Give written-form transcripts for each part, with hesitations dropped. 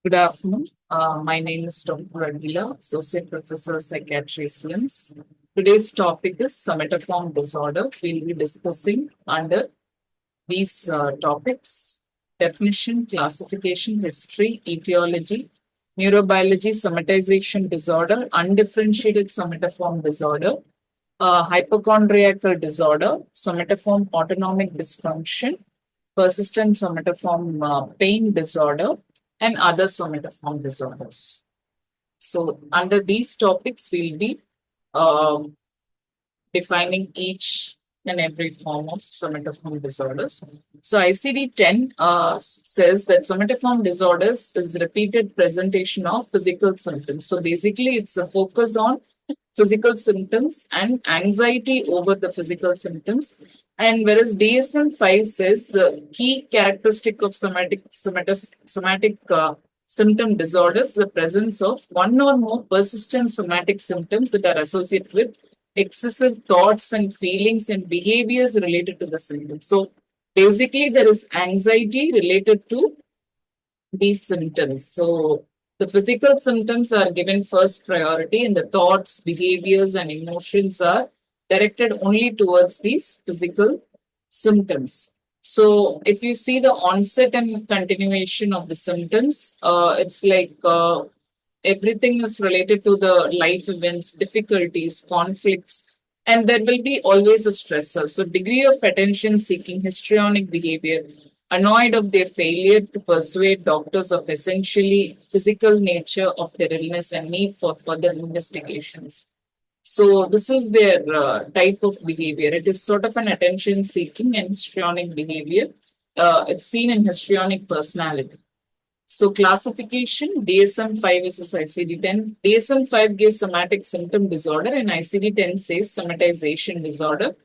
Good afternoon. My name is Dr. Agila, Associate Professor Psychiatry SLIMS. Today's topic is somatoform disorder. We'll be discussing under these topics: definition, classification, history, etiology, neurobiology, somatization disorder, undifferentiated somatoform disorder, hypochondriacal disorder, somatoform autonomic dysfunction, persistent somatoform pain disorder, and other somatoform disorders. So, under these topics, we'll be um, defining each and every form of somatoform disorders. So, ICD-10 says that somatoform disorders is repeated presentation of physical symptoms. So, basically, it's a focus on physical symptoms and anxiety over the physical symptoms. And whereas DSM-5 says the key characteristic of somatic symptom disorders, the presence of one or more persistent somatic symptoms that are associated with excessive thoughts and feelings and behaviors related to the symptoms. So basically, there is anxiety related to these symptoms. So the physical symptoms are given first priority, and the thoughts, behaviors, and emotions are directed only towards these physical symptoms. So if you see the onset and continuation of the symptoms, it's like everything is related to the life events, difficulties, conflicts, and there will be always a stressor. So degree of attention seeking, histrionic behavior, annoyed of their failure to persuade doctors of essentially physical nature of their illness and need for further investigations. So this is their type of behavior. It is sort of an attention seeking and histrionic behavior. It's seen in histrionic personality. So classification, DSM-5 versus ICD-10. DSM-5 gives somatic symptom disorder and ICD-10 says somatization disorder.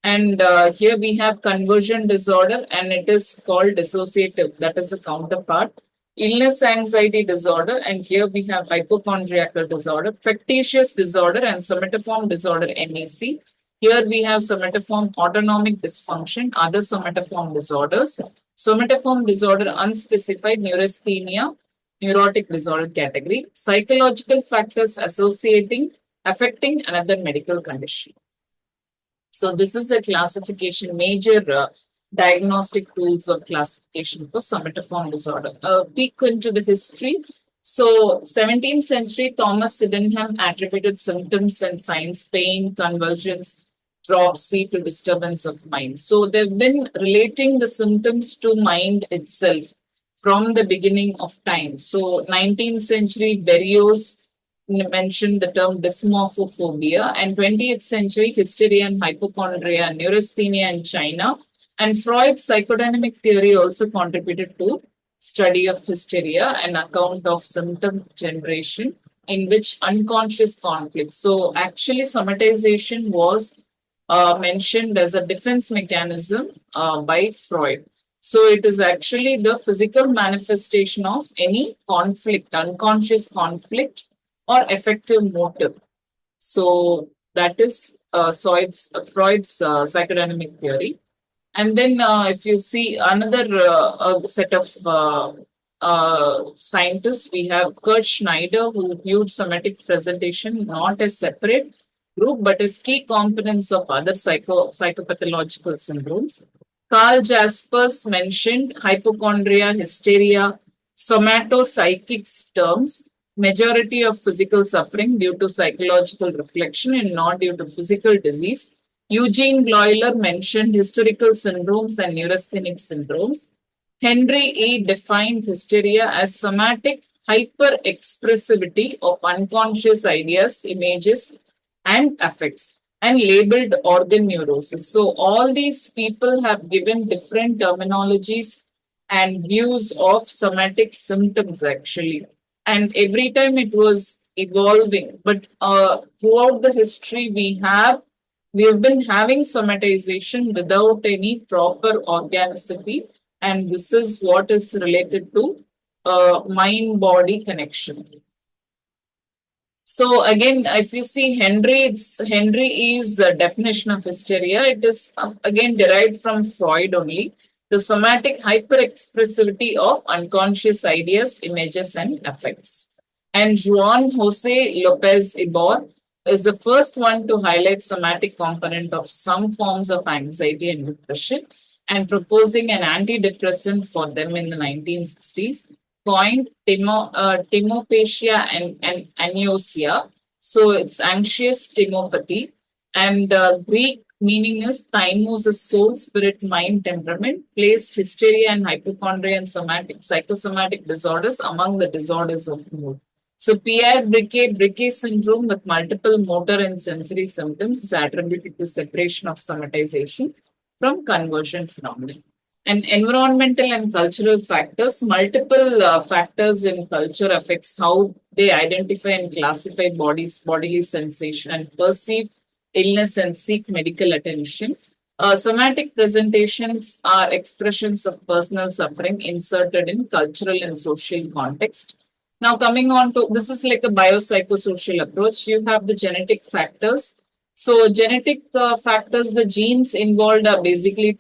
And here we have conversion disorder and it is called dissociative. That is the counterpart. Illness anxiety disorder, and here we have hypochondriacal disorder, factitious disorder, and somatoform disorder, NAC. Here we have somatoform autonomic dysfunction, other somatoform disorders, somatoform disorder, unspecified neurasthenia, neurotic disorder category, psychological factors affecting another medical condition. So this is a classification, major diagnostic tools of classification for somatoform disorder. Peek into the history. So 17th century, Thomas Sydenham attributed symptoms and signs, pain, convulsions, dropsy to disturbance of mind. So they've been relating the symptoms to mind itself from the beginning of time. So 19th century, Berrios mentioned the term dysmorphophobia, and 20th century hysteria and hypochondria, neurasthenia in China, and Freud's psychodynamic theory also contributed to study of hysteria and account of symptom generation in which unconscious conflict. So actually, somatization was mentioned as a defense mechanism by Freud. So it is actually the physical manifestation of any conflict, unconscious conflict or effective motive. So that is Freud's psychodynamic theory. And then if you see another set of scientists, we have Kurt Schneider, who viewed somatic presentation not as separate group, but as key components of other psychopathological syndromes. Carl Jaspers mentioned hypochondria, hysteria, somatopsychics terms, majority of physical suffering due to psychological reflection and not due to physical disease. Eugene Bloiler mentioned historical syndromes and neurasthenic syndromes. Henry E. defined hysteria as somatic hyperexpressivity of unconscious ideas, images, and affects, and labeled organ neurosis. So, all these people have given different terminologies and views of somatic symptoms actually. And every time it was evolving. But throughout the history, we have been having somatization without any proper organicity, and this is what is related to mind-body connection. So again, if you see Henry is the definition of hysteria. It is again derived from Freud only. the somatic hyperexpressivity of unconscious ideas, images, and effects. And Juan Jose Lopez Ibor is the first one to highlight somatic component of some forms of anxiety and depression and proposing an antidepressant for them in the 1960s, coined timopatia and aniosia. So it's anxious timopathy. And Greek meaning is thymos is soul, spirit, mind, temperament, placed hysteria and hypochondria and psychosomatic disorders among the disorders of mood. So Pierre-Briquet syndrome with multiple motor and sensory symptoms is attributed to separation of somatization from conversion phenomenon. And environmental and cultural factors, multiple factors in culture affects how they identify and classify bodily sensation and perceive illness and seek medical attention. Somatic presentations are expressions of personal suffering inserted in cultural and social context. Now, coming on to this is like a biopsychosocial approach. You have the genetic factors. So, genetic factors, the genes involved are basically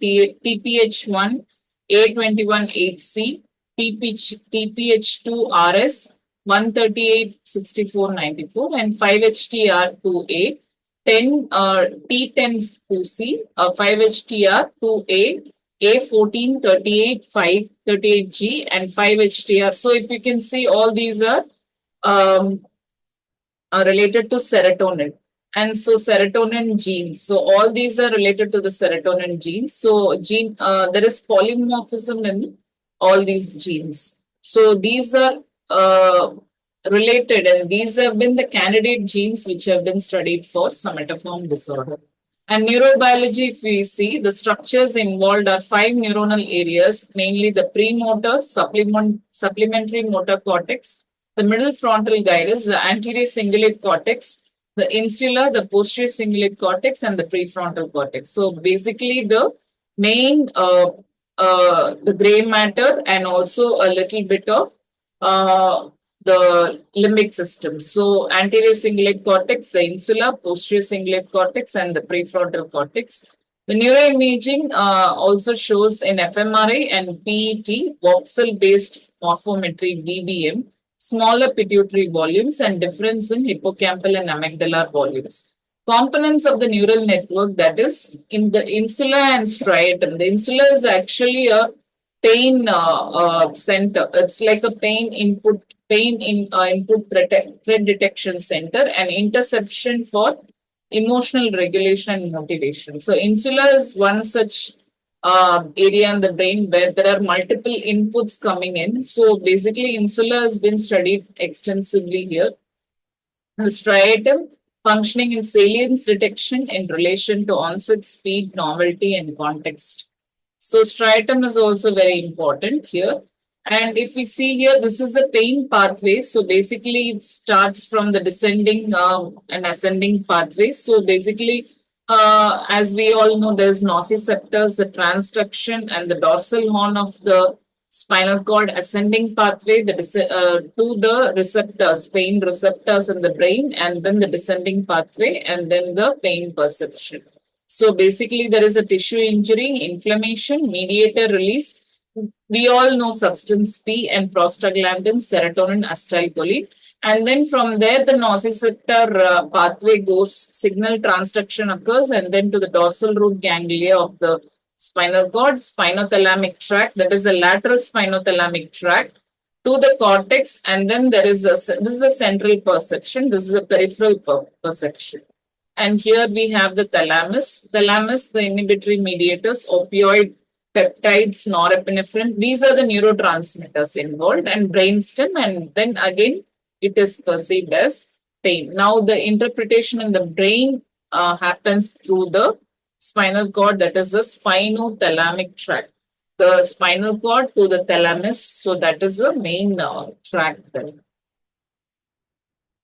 TPH1, A21HC, TPH2RS, 1386494, and 5HTR2A, 10 T10C, 5HTR2A, A1438, 538G, and 5HTR. So if you can see, all these um, are related to serotonin. And so serotonin genes. So all these are related to the serotonin genes. So there is polymorphism in all these genes. So these are related, and these have been the candidate genes which have been studied for somatoform disorder. And neurobiology, if we see, the structures involved are 5 neuronal areas, mainly the premotor, supplementary motor cortex, the middle frontal gyrus, the anterior cingulate cortex, the insula, the posterior cingulate cortex, and the prefrontal cortex. So basically, the main, the gray matter, and also a little bit of the limbic system. So anterior cingulate cortex, the insula, posterior cingulate cortex, and the prefrontal cortex. The neuroimaging also shows in fMRI and PET, voxel-based morphometry, VBM, smaller pituitary volumes and difference in hippocampal and amygdala volumes. Components of the neural network, that is in the insula and striatum. The insula is actually a pain center. It's like a input threat detection center and interception for emotional regulation and motivation. So insula is one such area in the brain where there are multiple inputs coming in. So basically, insula has been studied extensively here. The striatum functioning in salience detection in relation to onset, speed, novelty, and context. So striatum is also very important here. And if we see here, this is the pain pathway. So basically, it starts from the descending and ascending pathway. So basically, as we all know, there's nociceptors, the transduction, and the dorsal horn of the spinal cord ascending pathway to the receptors, pain receptors in the brain, and then the descending pathway, and then the pain perception. So basically, there is a tissue injury, inflammation, mediator release. We all know substance P and prostaglandin, serotonin, acetylcholine. And then from there, the nociceptor pathway goes, signal transduction occurs, and then to the dorsal root ganglia of the spinal cord, spinothalamic tract, that is the lateral spinothalamic tract, to the cortex, and then this is a central perception, this is a peripheral perception. And here we have the thalamus. Thalamus, the inhibitory mediators, opioid, peptides, norepinephrine. These are the neurotransmitters involved, and brainstem, and then again it is perceived as pain. Now the interpretation in the brain happens through the spinal cord, that is the spinothalamic tract. The spinal cord to the thalamus, so that is the main tract there.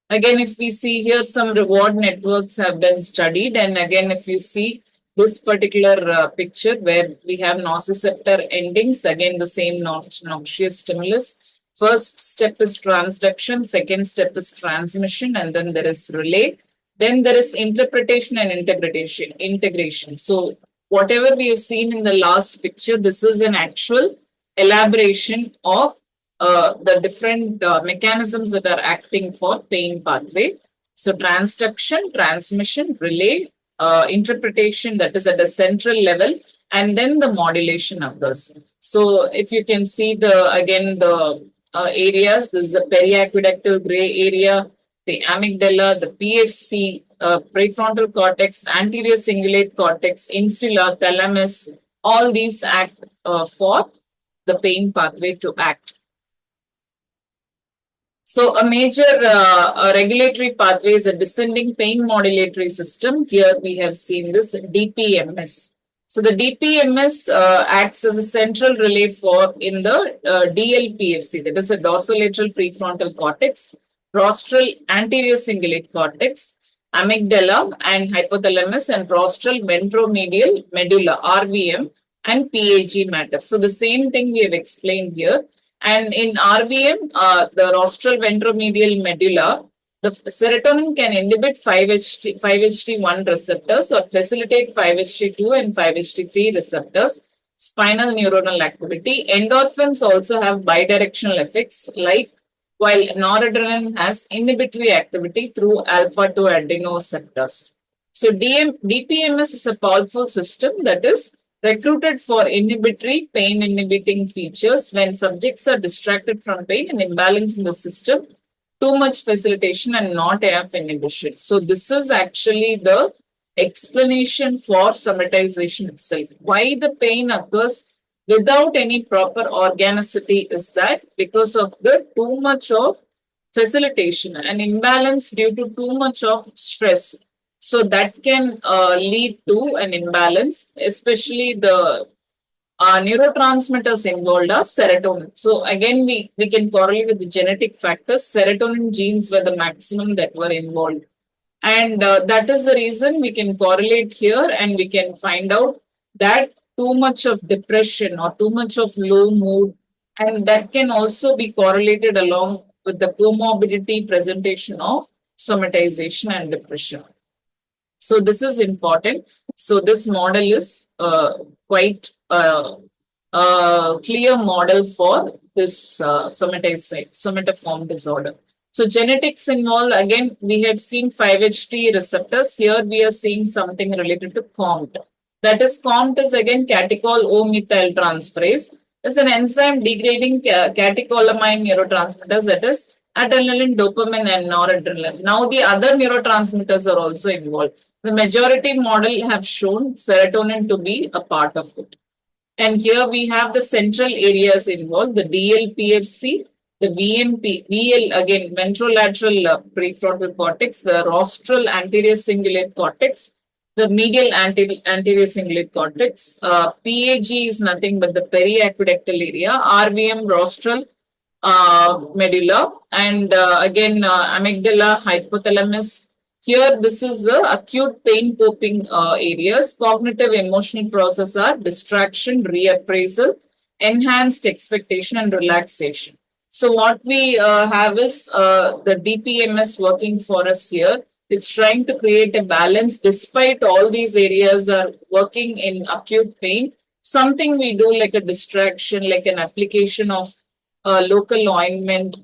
Again, if we see here, some reward networks have been studied. And again, if you see this particular picture where we have nociceptor endings, again, the same noxious stimulus. First step is transduction, second step is transmission, and then there is relay. Then there is interpretation and integration. So whatever we have seen in the last picture, this is an actual elaboration of the different mechanisms that are acting for pain pathway. So transduction, transmission, relay, interpretation, that is at a central level, and then the modulation of this. So if you can see the areas, this is the periaqueductal gray area, the amygdala, the PFC, prefrontal cortex, anterior cingulate cortex, insula, thalamus, all these act for the pain pathway to act. So a major regulatory pathway is a descending pain modulatory system. Here we have seen this DPMS. So the DPMS acts as a central relay for in the DLPFC, that is a dorsolateral prefrontal cortex, rostral anterior cingulate cortex, amygdala and hypothalamus, and rostral ventromedial medulla (RVM) and PAG matter. So the same thing we have explained here. And in RVM, the rostral ventromedial medulla, the serotonin can inhibit 5-HT1 receptors or facilitate 5-HT2 and 5-HT3 receptors, spinal neuronal activity. Endorphins also have bidirectional effects, like while noradrenaline has inhibitory activity through alpha-2 adrenoceptors. So DPMS is a powerful system that is recruited for inhibitory pain inhibiting features when subjects are distracted from pain and imbalance in the system, too much facilitation and not enough inhibition. So this is actually the explanation for somatization itself. Why the pain occurs without any proper organicity is that because of the too much of facilitation and imbalance due to too much of stress. So that can lead to an imbalance, especially the neurotransmitters involved are serotonin. So again, we can correlate with the genetic factors. Serotonin genes were the maximum that were involved. And that is the reason we can correlate here and we can find out that too much of depression or too much of low mood, and that can also be correlated along with the comorbidity presentation of somatization and depression. So this is important. So this model is quite clear model for this somatoform disorder. So genetics involved, again, we had seen 5-HT receptors. Here we are seeing something related to COMT. That is, COMT is again catechol O-methyl transferase. It's an enzyme degrading catecholamine neurotransmitters, that is adrenaline, dopamine, and noradrenaline. Now the other neurotransmitters are also involved. The majority model have shown serotonin to be a part of it. And here we have the central areas involved, the DLPFC, the VL again, ventrolateral prefrontal cortex, the rostral anterior cingulate cortex, the medial anterior cingulate cortex. PAG is nothing but the periaqueductal area, RVM rostral medulla, and again amygdala, hypothalamus. Here, this is the acute pain coping areas. Cognitive emotional process are distraction, reappraisal, enhanced expectation, and relaxation. So what we have is the DPMS working for us here. It's trying to create a balance despite all these areas are working in acute pain. Something we do like a distraction, like an application of local ointment,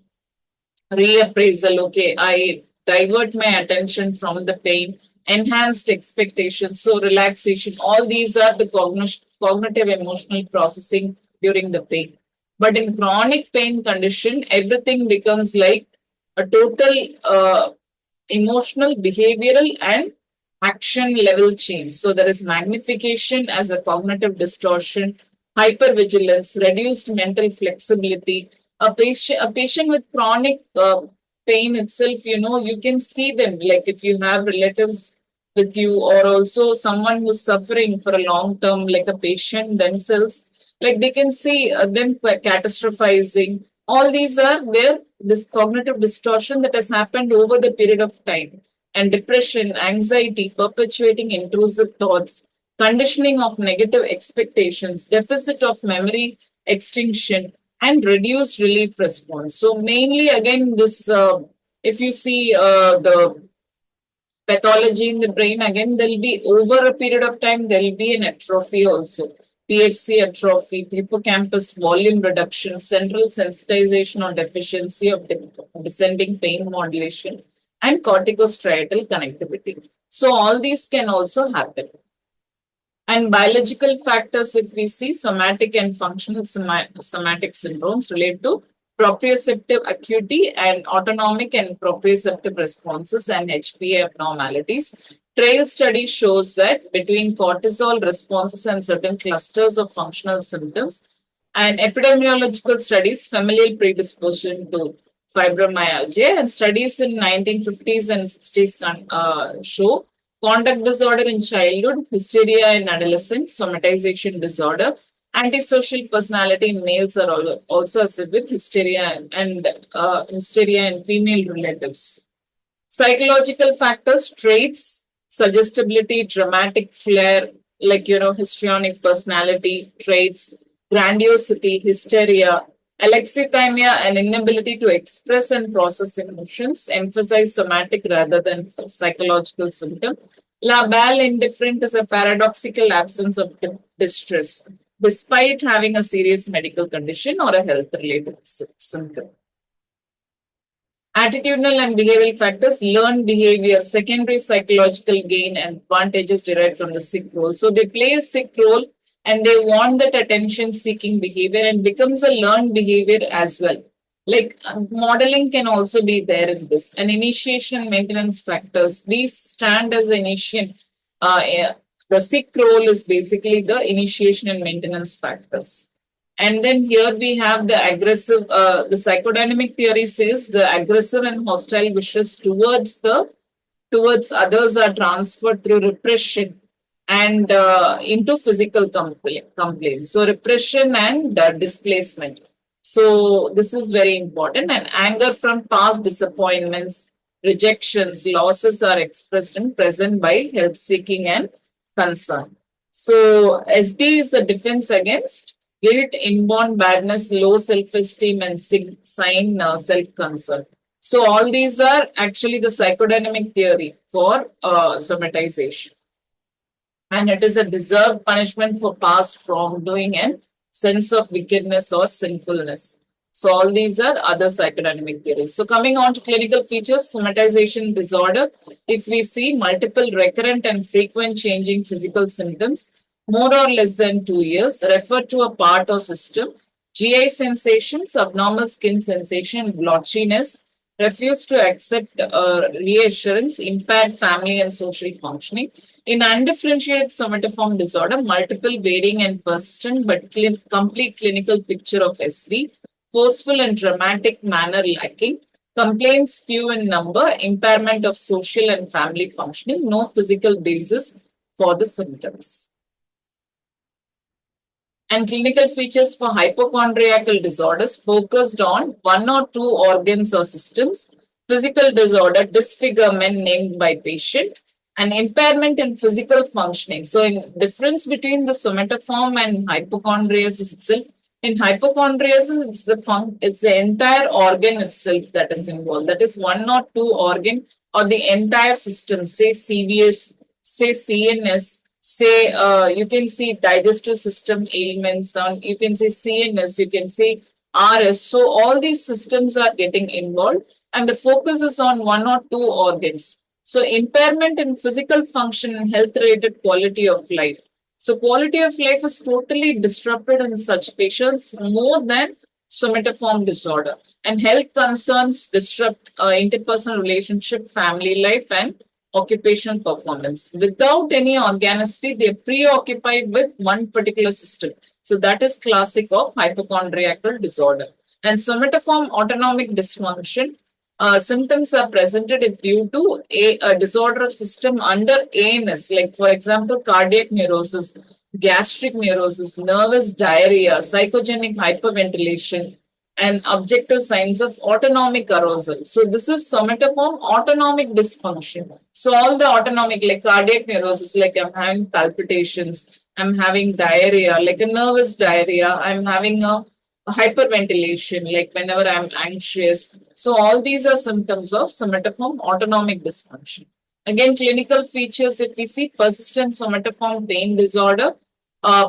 reappraisal. Okay, I divert my attention from the pain, enhanced expectations, so relaxation. All these are the cognitive emotional processing during the pain. But in chronic pain condition, everything becomes like a total emotional, behavioral, and action level change. So there is magnification as a cognitive distortion, hypervigilance, reduced mental flexibility. A patient with chronic pain itself, you can see them. Like if you have relatives with you, or also someone who's suffering for a long term, like a patient themselves, like they can see them catastrophizing. All these are where this cognitive distortion that has happened over the period of time, and depression, anxiety, perpetuating intrusive thoughts, conditioning of negative expectations, deficit of memory extinction, and reduced relief response. So mainly, again, this if you see the Pathology in the brain, again, there'll be over a period of time, there'll be an atrophy also. PFC atrophy, hippocampus volume reduction, central sensitization or deficiency of descending pain modulation, and corticostriatal connectivity. So all these can also happen. And biological factors, if we see somatic and functional somatic syndromes relate to proprioceptive acuity and autonomic and proprioceptive responses and HPA abnormalities. Trail study shows that between cortisol responses and certain clusters of functional symptoms, and epidemiological studies, familial predisposition to fibromyalgia, and studies in 1950s and 60s show conduct disorder in childhood, hysteria in adolescence, somatization disorder, antisocial personality in males are also associated with hysteria and hysteria in female relatives. Psychological factors, traits, suggestibility, dramatic flair, like, histrionic personality traits, grandiosity, hysteria, alexithymia, and inability to express and process emotions, emphasize somatic rather than psychological symptom. Labile indifferent is a paradoxical absence of distress, despite having a serious medical condition or a health-related symptom. Attitudinal and behavioral factors, learned behavior, secondary psychological gain, and advantages derived from the sick role. So they play a sick role and they want that attention seeking behavior and becomes a learned behavior as well. Like modeling can also be there in this. And initiation maintenance factors, these stand as initiation. The sick role is basically the initiation and maintenance factors. And then here we have the aggressive, the psychodynamic theory says the aggressive and hostile wishes towards others are transferred through repression and into physical complaints. So repression and displacement. So this is very important. And anger from past disappointments, rejections, losses are expressed and present by help seeking and concern. So SD is the defense against guilt, inborn badness, low self-esteem, and sign self-concern. So all these are actually the psychodynamic theory for somatization. And it is a deserved punishment for past wrongdoing and sense of wickedness or sinfulness. So all these are other psychodynamic theories. So coming on to clinical features, somatization disorder, if we see multiple recurrent and frequent changing physical symptoms, more or less than 2 years, refer to a part or system, GI sensations, abnormal skin sensation, blotchiness, refuse to accept reassurance, impaired family and social functioning. In undifferentiated somatoform disorder, multiple varying and persistent but complete clinical picture of SD, forceful and dramatic manner lacking, complaints few in number, impairment of social and family functioning, no physical basis for the symptoms. And clinical features for hypochondriacal disorders focused on one or two organs or systems, physical disorder, disfigurement named by patient, and impairment in physical functioning. So, in difference between the somatoform and hypochondriasis itself, in hypochondriasis, it's the entire organ itself that is involved. That is one or two organ or the entire system, say CVS, say CNS, say you can see digestive system ailments, you can say CNS, you can say RS. So all these systems are getting involved and the focus is on one or two organs. So impairment in physical function and health-related quality of life. So quality of life is totally disrupted in such patients more than somatoform disorder. And health concerns disrupt interpersonal relationship, family life, and occupational performance. Without any organicity, they're preoccupied with one particular system. So that is classic of hypochondriacal disorder. And somatoform autonomic dysfunction, symptoms are presented if due to a disorder of system under ANS, like for example, cardiac neurosis, gastric neurosis, nervous diarrhea, psychogenic hyperventilation, and objective signs of autonomic arousal. So this is somatoform autonomic dysfunction. So all the autonomic, like cardiac neurosis, like I'm having palpitations, I'm having diarrhea, like a nervous diarrhea, I'm having a hyperventilation, like whenever I'm anxious. So all these are symptoms of somatoform autonomic dysfunction. Again, clinical features, if we see persistent somatoform pain disorder,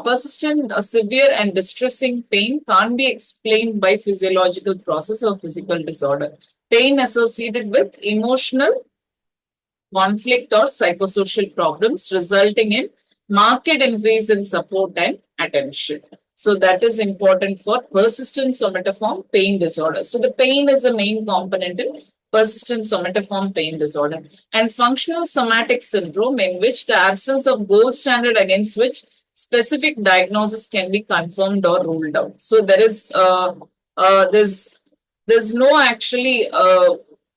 persistent, severe and distressing pain can't be explained by physiological process or physical disorder. Pain associated with emotional conflict or psychosocial problems resulting in marked increase in support and attention. So that is important for persistent somatoform pain disorder. So the pain is the main component in persistent somatoform pain disorder. And functional somatic syndrome, in which the absence of gold standard against which specific diagnosis can be confirmed or ruled out. So there's no actually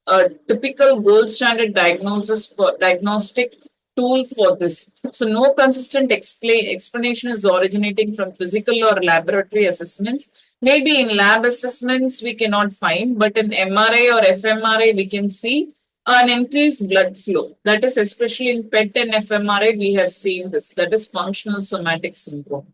a typical gold standard diagnosis for diagnostic tool for this. So no consistent explanation is originating from physical or laboratory assessments. Maybe in lab assessments we cannot find, but in MRI or fMRI we can see an increased blood flow. That is especially in PET and fMRI we have seen this. That is functional somatic syndrome.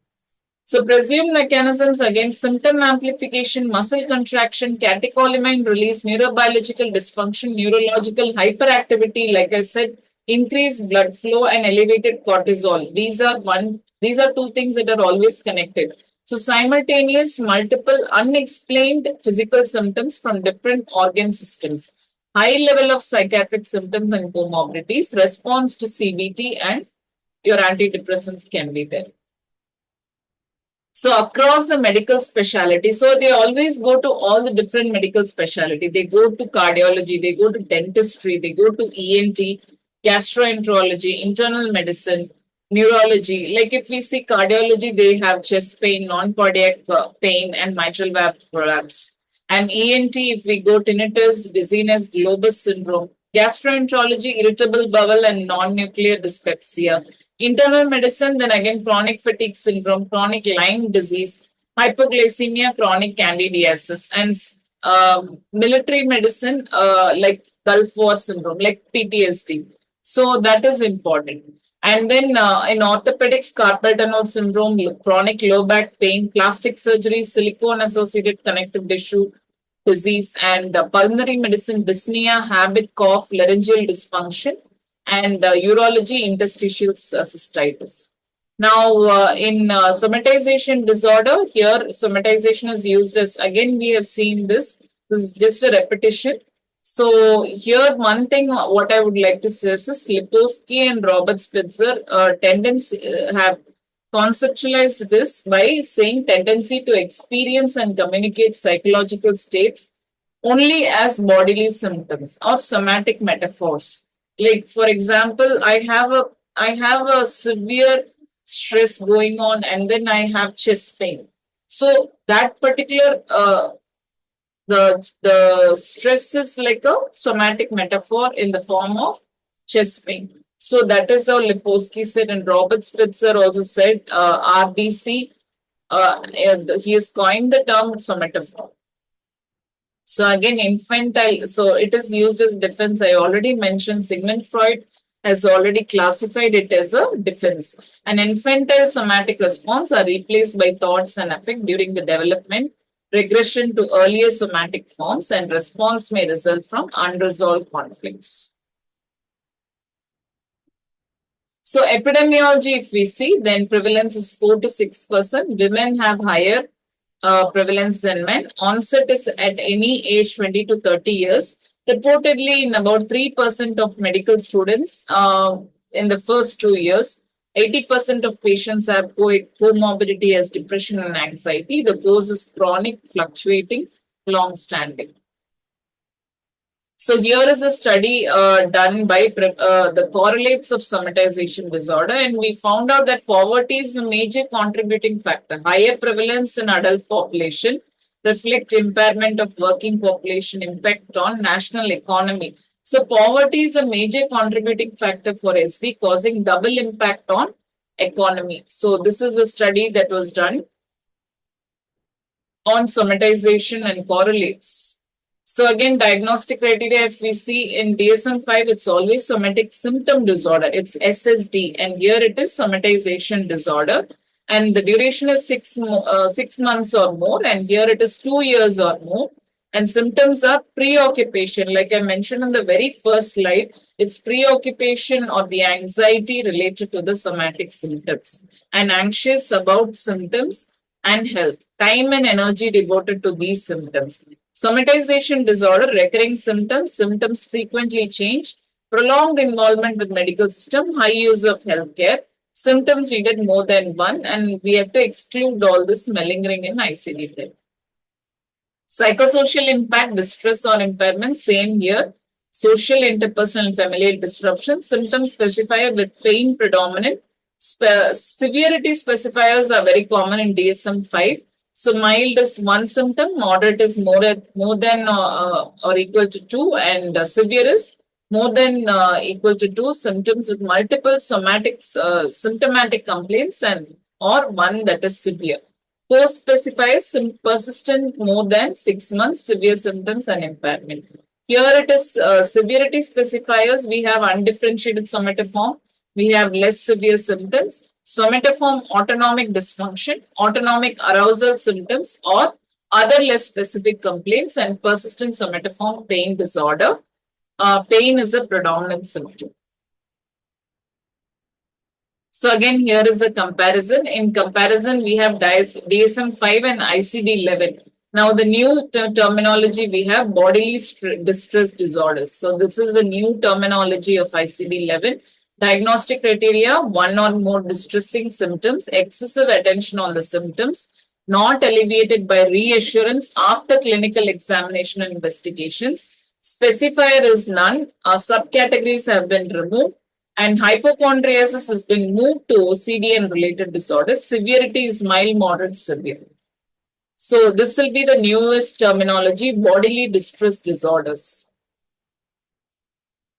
So presumed mechanisms again, symptom amplification, muscle contraction, catecholamine release, neurobiological dysfunction, neurological hyperactivity, like I said, increased blood flow and elevated cortisol. These are two things that are always connected. So simultaneous, multiple, unexplained physical symptoms from different organ systems. High level of psychiatric symptoms and comorbidities, response to CBT and your antidepressants can be there. So across the medical specialty, so they always go to all the different medical specialty. They go to cardiology, they go to dentistry, they go to ENT, gastroenterology, internal medicine, neurology. Like if we see cardiology, they have chest pain, non-cardiac pain, and mitral valve prolapse. And ENT, if we go tinnitus, dizziness, globus syndrome. Gastroenterology, irritable bowel and non-nuclear dyspepsia. Internal medicine, then again chronic fatigue syndrome, chronic Lyme disease, hypoglycemia, chronic candidiasis, and military medicine like Gulf War syndrome, like PTSD. So that is important. And then in orthopedics, carpal tunnel syndrome, chronic low back pain, plastic surgery, silicone associated connective tissue disease, and pulmonary medicine, dyspnea, habit, cough, laryngeal dysfunction, and urology, interstitial cystitis. Now, in somatization disorder, here somatization is used as, again, we have seen this. This is just a repetition. So here, one thing what I would like to say is Lipowski and Robert Spitzer have conceptualized this by saying tendency to experience and communicate psychological states only as bodily symptoms or somatic metaphors. Like for example, I have a severe stress going on, and then I have chest pain. So that particular the stress is like a somatic metaphor in the form of chest pain. So that is how Lipowski said, and Robert Spitzer also said RBC. He has coined the term somatoform. So again, infantile, so it is used as defense. I already mentioned Sigmund Freud has already classified it as a defense. An infantile somatic response are replaced by thoughts and affect during the development, regression to earlier somatic forms, and response may result from unresolved conflicts. So epidemiology, if we see, then prevalence is 4 to 6%. Women have higher prevalence than men. Onset is at any age 20 to 30 years. Reportedly, in about 3% of medical students in the first 2 years, 80% of patients have comorbidity as depression and anxiety. The cause is chronic, fluctuating, long-standing. So here is a study done by the correlates of somatization disorder, and we found out that poverty is a major contributing factor. Higher prevalence in adult population reflect impairment of working population, impact on national economy. So poverty is a major contributing factor for SD, causing double impact on economy. So this is a study that was done on somatization and correlates. So again, diagnostic criteria, if we see in DSM-5, it's always somatic symptom disorder. It's SSD, and here it is somatization disorder. And the duration is 6 months or more, and here it is 2 years or more. And symptoms are preoccupation. Like I mentioned in the very first slide, it's preoccupation or the anxiety related to the somatic symptoms and anxious about symptoms and health. Time and energy devoted to these symptoms. Somatization disorder, recurring symptoms, symptoms frequently change, prolonged involvement with medical system, high use of healthcare, symptoms needed more than one, and we have to exclude all this malingering in ICD-10. Psychosocial impact, distress or impairment, same here. Social, interpersonal, and familial disruption. Symptom specifier with pain predominant. Severity specifiers are very common in DSM-5. So mild is one symptom, moderate is more than or equal to two, and severe is more than equal to two symptoms with multiple somatic symptomatic complaints and or one that is severe. Post specifies persistent more than 6 months, severe symptoms and impairment. Here it is severity specifiers. We have undifferentiated somatoform. We have less severe symptoms. Somatoform autonomic dysfunction, autonomic arousal symptoms, or other less specific complaints, and persistent somatoform pain disorder. Pain is a predominant symptom. So again, here is a comparison. In comparison, we have DSM-5 and ICD-11. Now, the new terminology we have bodily distress disorders. So this is a new terminology of ICD-11. Diagnostic criteria, one or more distressing symptoms, excessive attention on the symptoms, not alleviated by reassurance after clinical examination and investigations. Specifier is none. Subcategories have been removed. And hypochondriasis has been moved to OCD and related disorders. Severity is mild, moderate, severe. So this will be the newest terminology, bodily distress disorders.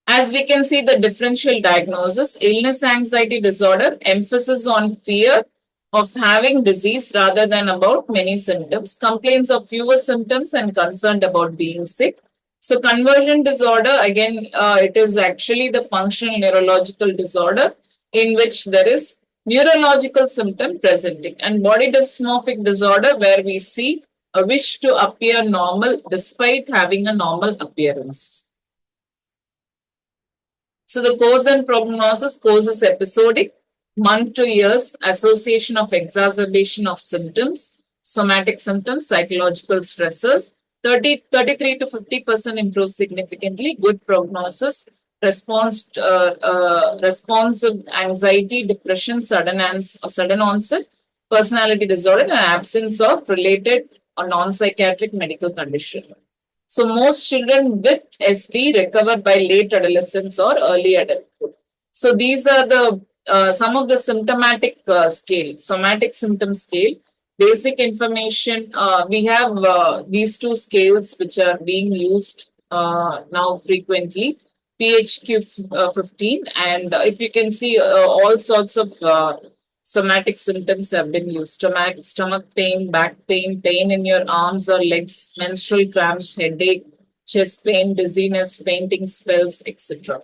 As we can see, the differential diagnosis, illness anxiety disorder, emphasis on fear of having disease rather than about many symptoms, complaints of fewer symptoms and concerned about being sick. So conversion disorder, again, it is actually the functional neurological disorder in which there is neurological symptom presenting, and body dysmorphic disorder where we see a wish to appear normal despite having a normal appearance. So the cause and prognosis, cause is episodic, month to years, association of exacerbation of symptoms, somatic symptoms, psychological stressors. 33 to 50% improve significantly, good prognosis, responsive anxiety, depression, sudden onset, personality disorder, and absence of related or non-psychiatric medical condition. So most children with SD recover by late adolescence or early adulthood. So these are the some of the symptomatic scale, somatic symptom scale. Basic information, we have these two scales which are being used now frequently, PHQ-15, and if you can see all sorts of somatic symptoms have been used. Stomach pain, back pain, pain in your arms or legs, menstrual cramps, headache, chest pain, dizziness, fainting spells, etc.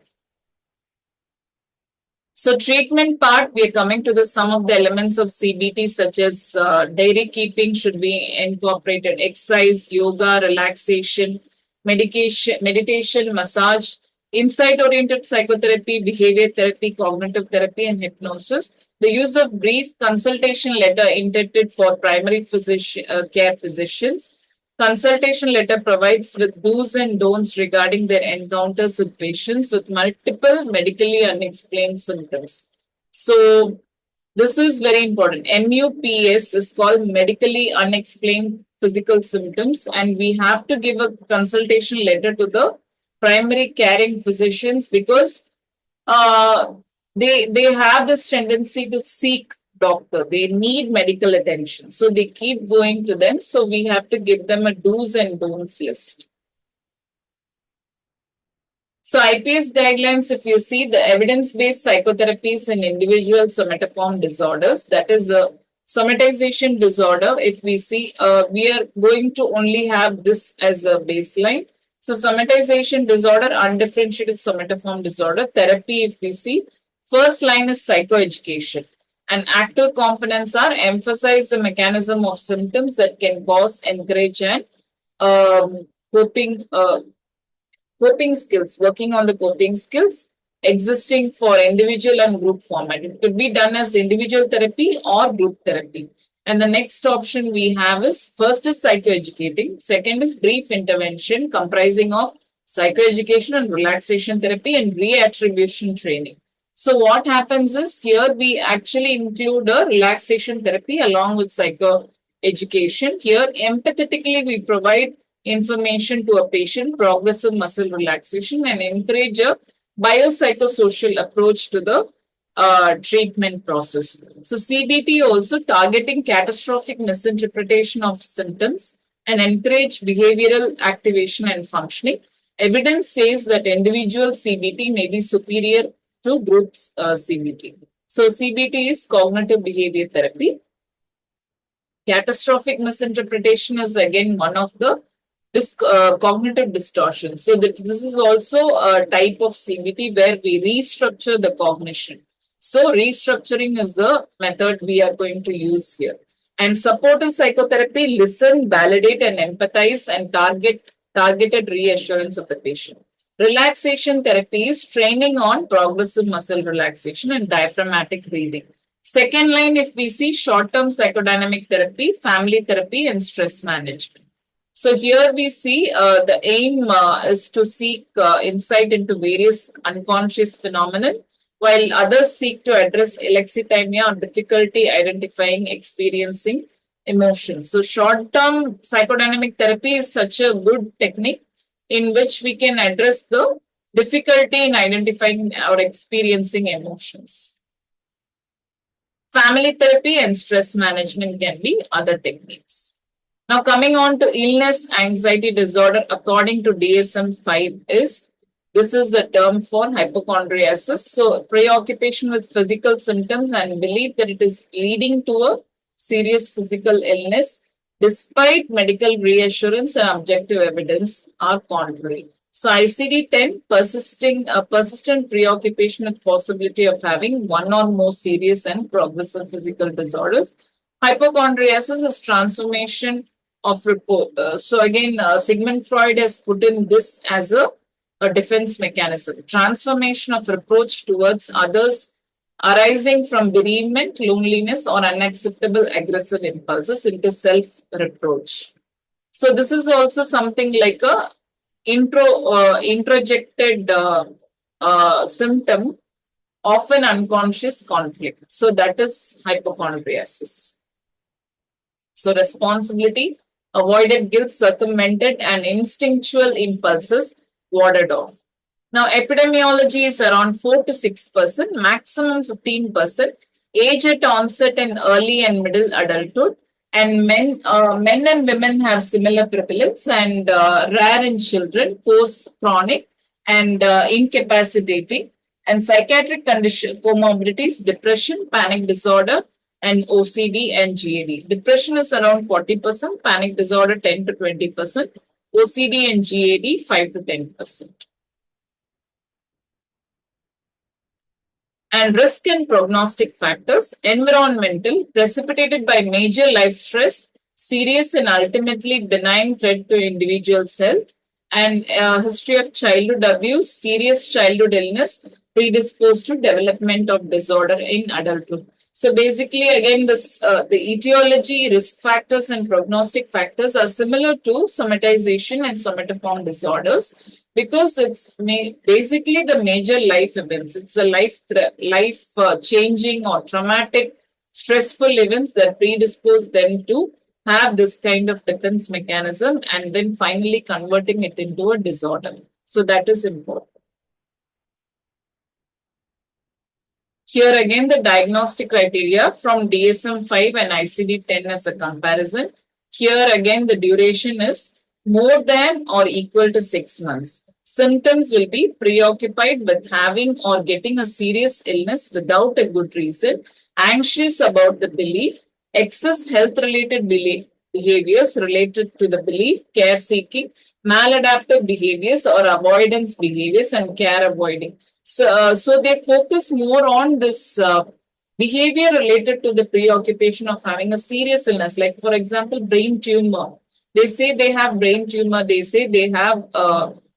So treatment part, we are coming to some of the elements of CBT such as dairy keeping should be incorporated, exercise, yoga, relaxation, meditation, massage, insight-oriented psychotherapy, behavior therapy, cognitive therapy, and hypnosis. The use of brief consultation letter intended for primary care physicians. Consultation letter provides with do's and don'ts regarding their encounters with patients with multiple medically unexplained symptoms. So this is very important. MUPS is called medically unexplained physical symptoms, and we have to give a consultation letter to the primary caring physicians because they have this tendency to seek doctor. They need medical attention. So they keep going to them. So we have to give them a do's and don'ts list. So IPS guidelines, if you see the evidence-based psychotherapies in individual somatoform disorders, that is a somatization disorder. If we see, we are going to only have this as a baseline. So somatization disorder, undifferentiated somatoform disorder, therapy, if we see, first line is psychoeducation. And active components are emphasize the mechanism of symptoms that can cause, encourage, and coping skills, working on the coping skills existing for individual and group format. It could be done as individual therapy or group therapy. And the next option we have is first is psychoeducating, second is brief intervention comprising of psychoeducation and relaxation therapy and reattribution training. So what happens is here we actually include a relaxation therapy along with psychoeducation. Here empathetically we provide information to a patient, progressive muscle relaxation, and encourage a biopsychosocial approach to the treatment process. So, CBT also targeting catastrophic misinterpretation of symptoms and encourage behavioral activation and functioning. Evidence says that individual CBT may be superior to groups CBT. So, CBT is cognitive behavior therapy. Catastrophic misinterpretation is again one of the cognitive distortion. So this is also a type of CBT where we restructure the cognition. So restructuring is the method we are going to use here. And supportive psychotherapy, listen, validate, and empathize and targeted reassurance of the patient. Relaxation therapy is training on progressive muscle relaxation and diaphragmatic breathing. Second line, if we see short-term psychodynamic therapy, family therapy, and stress management. So here we see the aim is to seek insight into various unconscious phenomena, while others seek to address alexithymia or difficulty identifying, experiencing emotions. So short-term psychodynamic therapy is such a good technique in which we can address the difficulty in identifying or experiencing emotions. Family therapy and stress management can be other techniques. Now, coming on to illness anxiety disorder, according to DSM-5 this is the term for hypochondriasis. So, preoccupation with physical symptoms and belief that it is leading to a serious physical illness, despite medical reassurance and objective evidence are contrary. So, ICD-10, persistent preoccupation with possibility of having one or more serious and progressive physical disorders. Hypochondriasis is transformation of report. So again, Sigmund Freud has put in this as a defense mechanism. Transformation of approach towards others arising from bereavement, loneliness, or unacceptable aggressive impulses into self-reproach. So this is also something like a introjected symptom of an unconscious conflict. So that is hypochondriasis. So responsibility, avoided guilt, circumvented, and instinctual impulses warded off. Now, epidemiology is around 4 to 6%, maximum 15%, age at onset in early and middle adulthood, and men and women have similar prevalence and rare in children, post-chronic and incapacitating, and psychiatric condition comorbidities, depression, panic disorder, and OCD and GAD. Depression is around 40%, panic disorder 10 to 20%, OCD and GAD 5 to 10%. And risk and prognostic factors, environmental, precipitated by major life stress, serious and ultimately benign threat to individual's health, and history of childhood abuse, serious childhood illness, predisposed to development of disorder in adulthood. So basically, again, the etiology, risk factors, and prognostic factors are similar to somatization and somatoform disorders because it's basically the major life events. It's the life changing or traumatic, stressful events that predispose them to have this kind of defense mechanism and then finally converting it into a disorder. So that is important. Here again, the diagnostic criteria from DSM-5 and ICD-10 as a comparison. Here again, the duration is more than or equal to 6 months. Symptoms will be preoccupied with having or getting a serious illness without a good reason, anxious about the belief, excess health-related behaviors related to the belief, care-seeking, maladaptive behaviors or avoidance behaviors, and care avoiding. So they focus more on this behavior related to the preoccupation of having a serious illness, like for example, brain tumor. They say they have brain tumor. They say they have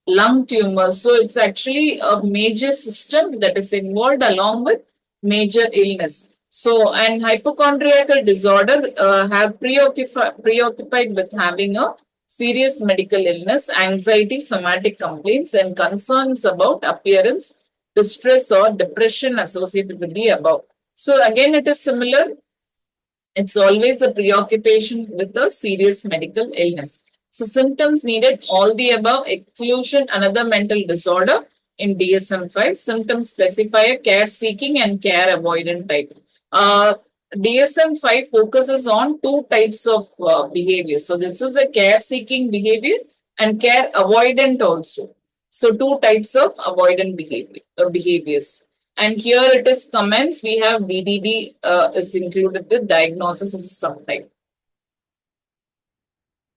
lung tumor. So it's actually a major system that is involved along with major illness. So, and hypochondriacal disorder have preoccupied with having a serious medical illness, anxiety, somatic complaints, and concerns about appearance, distress, or depression associated with the above. So, again, it is similar. It's always the preoccupation with a serious medical illness. So, symptoms needed all the above, exclusion, another mental disorder in DSM 5. Symptoms specify a care seeking and care avoidant type. Uh, DSM 5 focuses on two types of behavior. So, this is a care seeking behavior and care avoidant also. So, two types of avoidant behaviors. And here it is comments. We have DDD is included with diagnosis as a subtype.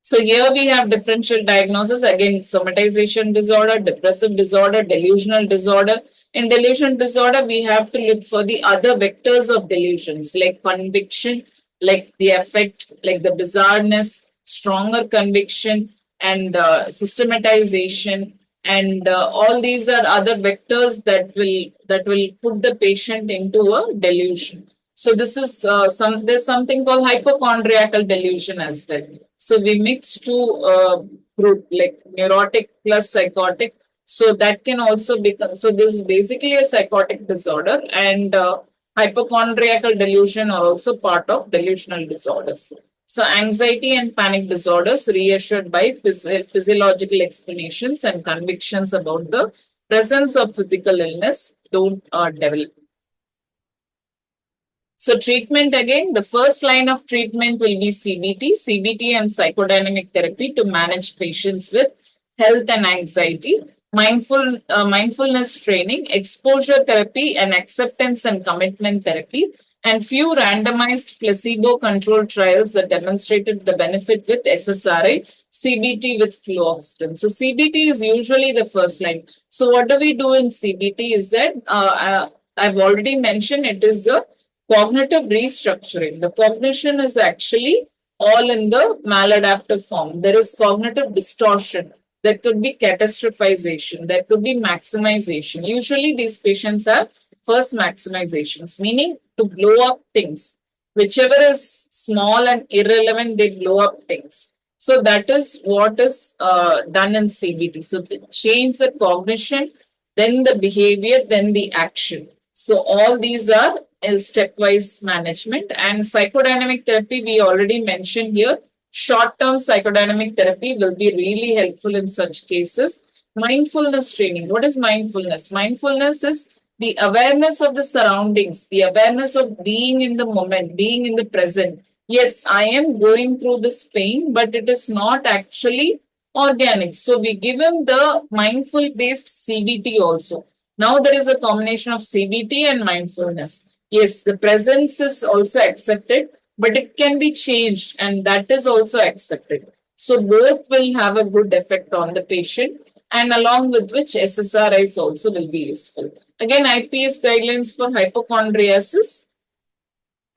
So here we have differential diagnosis. Again, somatization disorder, depressive disorder, delusional disorder. In delusional disorder, we have to look for the other vectors of delusions like conviction, like the affect, like the bizarreness, stronger conviction, and systematization. And all these are other vectors that will put the patient into a delusion. So this is there's something called hypochondriacal delusion as well. So we mix two group like neurotic plus psychotic. So that can also become. So this is basically a psychotic disorder, and hypochondriacal delusion are also part of delusional disorders. So anxiety and panic disorders reassured by physiological explanations and convictions about the presence of physical illness don't develop. So treatment again, the first line of treatment will be CBT and psychodynamic therapy to manage patients with health and anxiety, mindfulness training, exposure therapy, and acceptance and commitment therapy, and few randomized placebo-controlled trials that demonstrated the benefit with SSRI, CBT with fluoxetine. So CBT is usually the first line. So what do we do in CBT is that I've already mentioned it is the cognitive restructuring. The cognition is actually all in the maladaptive form. There is cognitive distortion. There could be catastrophization. There could be maximization. Usually, these patients have first maximizations, meaning to blow up things. Whichever is small and irrelevant, they blow up things. So that is what is done in CBT. So change the cognition, then the behavior, then the action. So all these are stepwise management. And psychodynamic therapy, we already mentioned here. Short-term psychodynamic therapy will be really helpful in such cases. Mindfulness training. What is mindfulness? Mindfulness is the awareness of the surroundings, the awareness of being in the moment, being in the present. Yes, I am going through this pain, but it is not actually organic. So we give him the mindful based CBT also. Now there is a combination of CBT and mindfulness. Yes, the presence is also accepted, but it can be changed, and that is also accepted. So both will have a good effect on the patient, and along with which SSRIs also will be useful. Again, IPS guidelines for hypochondriasis.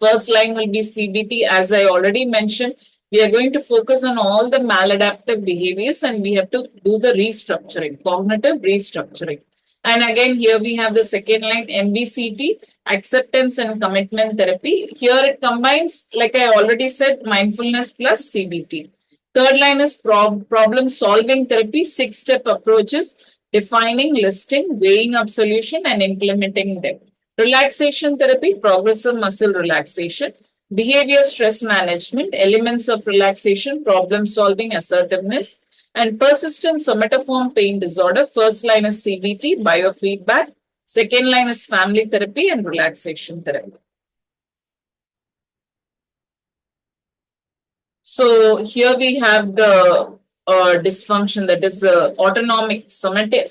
First line will be CBT. As I already mentioned, we are going to focus on all the maladaptive behaviors, and we have to do the restructuring, cognitive restructuring. And again, here we have the second line, MBCT, acceptance and commitment therapy. Here it combines, like I already said, mindfulness plus CBT. Third line is problem solving therapy, 6-step approaches, defining, listing, weighing up solution, and implementing them. Relaxation therapy, progressive muscle relaxation, behavior stress management, elements of relaxation, problem solving, assertiveness, and persistent somatoform pain disorder. First line is CBT, biofeedback. Second line is family therapy and relaxation therapy. So here we have the dysfunction, that is the autonomic somatic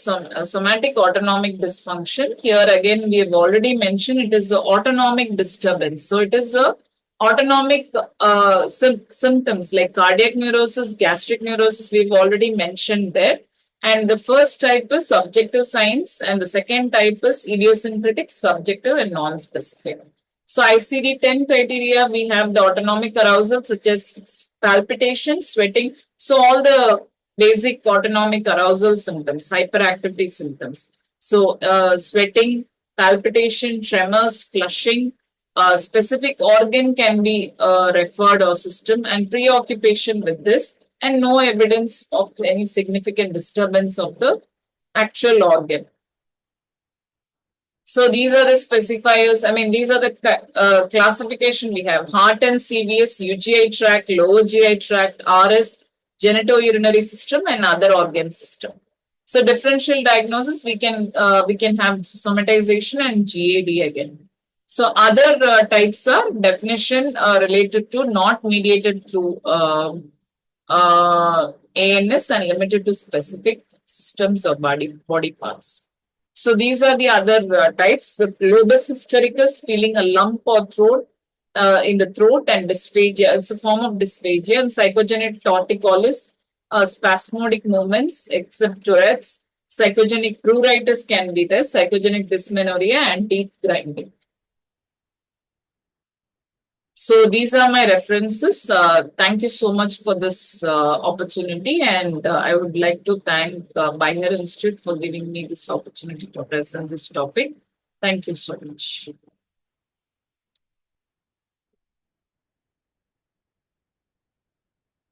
autonomic dysfunction. Here again we have already mentioned it is the autonomic disturbance. So it is the autonomic symptoms like cardiac neurosis, gastric neurosis. We've already mentioned there. And the first type is subjective signs, and the second type is idiosyncratic, subjective, and non-specific. So ICD-10 criteria, we have the autonomic arousal such as palpitation, sweating. So all the basic autonomic arousal symptoms, hyperactivity symptoms. So sweating, palpitation, tremors, flushing, specific organ can be referred or system, and preoccupation with this, and no evidence of any significant disturbance of the actual organ. So these are the specifiers. I mean, these are the classification we have: heart and CVS, UGI tract, lower GI tract, RS, genitourinary system, and other organ system. So differential diagnosis, we can have somatization and GAD again. So other types are definition related to not mediated through ANS and limited to specific systems or body parts. So these are the other types. The globus hystericus, feeling a lump or throat in the throat, and dysphagia. It's a form of dysphagia. And psychogenic torticollis, spasmodic movements, except Tourette's. Psychogenic pruritus can be there. Psychogenic dysmenorrhea and teeth grinding. So these are my references. Thank you so much for this opportunity, and I would like to thank Biner Institute for giving me this opportunity to present this topic. Thank you so much.